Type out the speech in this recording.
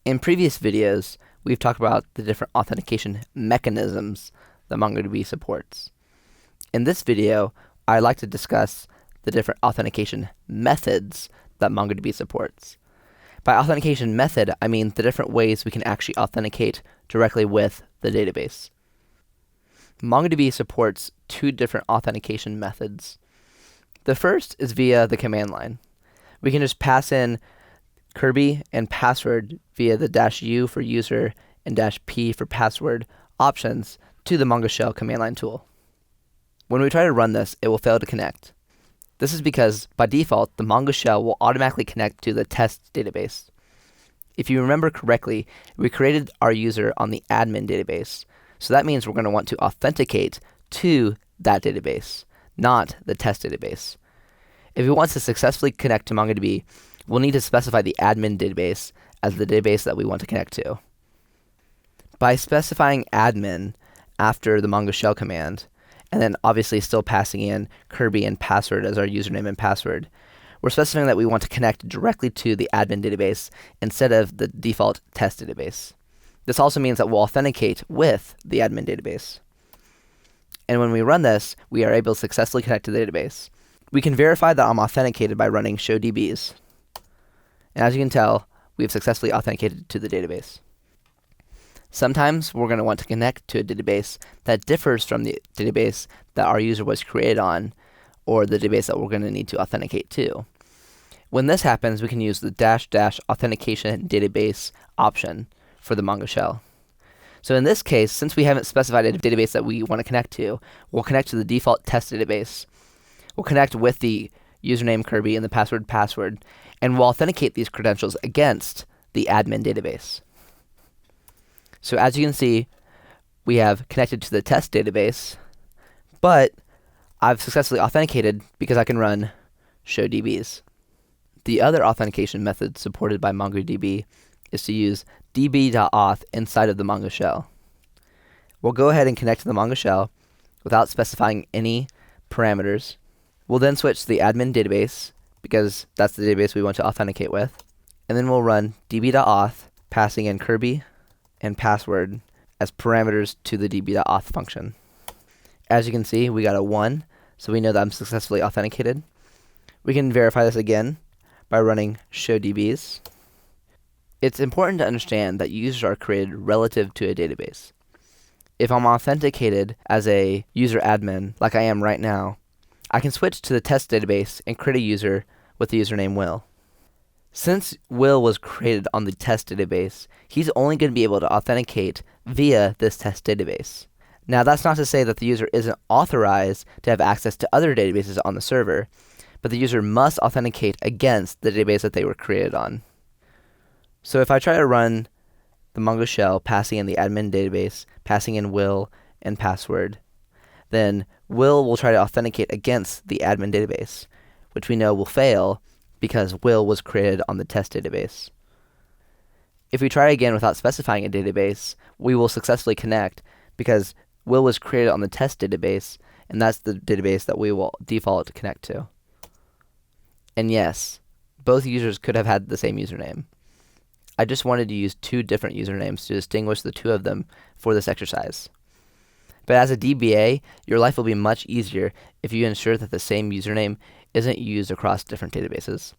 In previous videos, we've talked about the different authentication mechanisms that MongoDB supports. In this video, I'd like to discuss the different authentication methods that MongoDB supports. By authentication method, I mean the different ways we can actually authenticate directly with the database. MongoDB supports two different authentication methods. The first is via the command line. We can just pass in Kirby and password via the -u for user and -p for password options to the Mongo Shell command line tool. When we try to run this, it will fail to connect. This is because, by default, the Mongo Shell will automatically connect to the test database. If you remember correctly, we created our user on the admin database, so that means we're going to want to authenticate to that database, not the test database. If we want to successfully connect to MongoDB, we'll need to specify the admin database as the database that we want to connect to. By specifying admin after the Mongo Shell command, and then obviously still passing in Kirby and password as our username and password, we're specifying that we want to connect directly to the admin database instead of the default test database. This also means that we'll authenticate with the admin database. And when we run this, we are able to successfully connect to the database. We can verify that I'm authenticated by running show DBs. And as you can tell, we have successfully authenticated to the database. Sometimes we're going to want to connect to a database that differs from the database that our user was created on, or the database that we're going to need to authenticate to. When this happens, we can use the -- authentication database option for the Mongo Shell. So in this case, since we haven't specified a database that we want to connect to, we'll connect to the default test database. We'll connect with the username Kirby and the password, and we'll authenticate these credentials against the admin database. So as you can see, we have connected to the test database, but I've successfully authenticated because I can run show DBs. The other authentication method supported by MongoDB is to use db.auth inside of the Mongo Shell. We'll go ahead and connect to the Mongo Shell without specifying any parameters. We'll then switch to the admin database because that's the database we want to authenticate with. And then we'll run db.auth, passing in Kirby and password as parameters to the db.auth function. As you can see, we got a 1, so we know that I'm successfully authenticated. We can verify this again by running show DBs. It's important to understand that users are created relative to a database. If I'm authenticated as a user admin, like I am right now, I can switch to the test database and create a user with the username Will. Since Will was created on the test database, he's only going to be able to authenticate via this test database. Now, that's not to say that the user isn't authorized to have access to other databases on the server, but the user must authenticate against the database that they were created on. So if I try to run the Mongo Shell, passing in the admin database, passing in Will and password, then Will try to authenticate against the admin database, which we know will fail because Will was created on the test database. If we try again without specifying a database, we will successfully connect because Will was created on the test database, and that's the database that we will default connect to. And yes, both users could have had the same username. I just wanted to use two different usernames to distinguish the two of them for this exercise. But as a DBA, your life will be much easier if you ensure that the same username isn't used across different databases.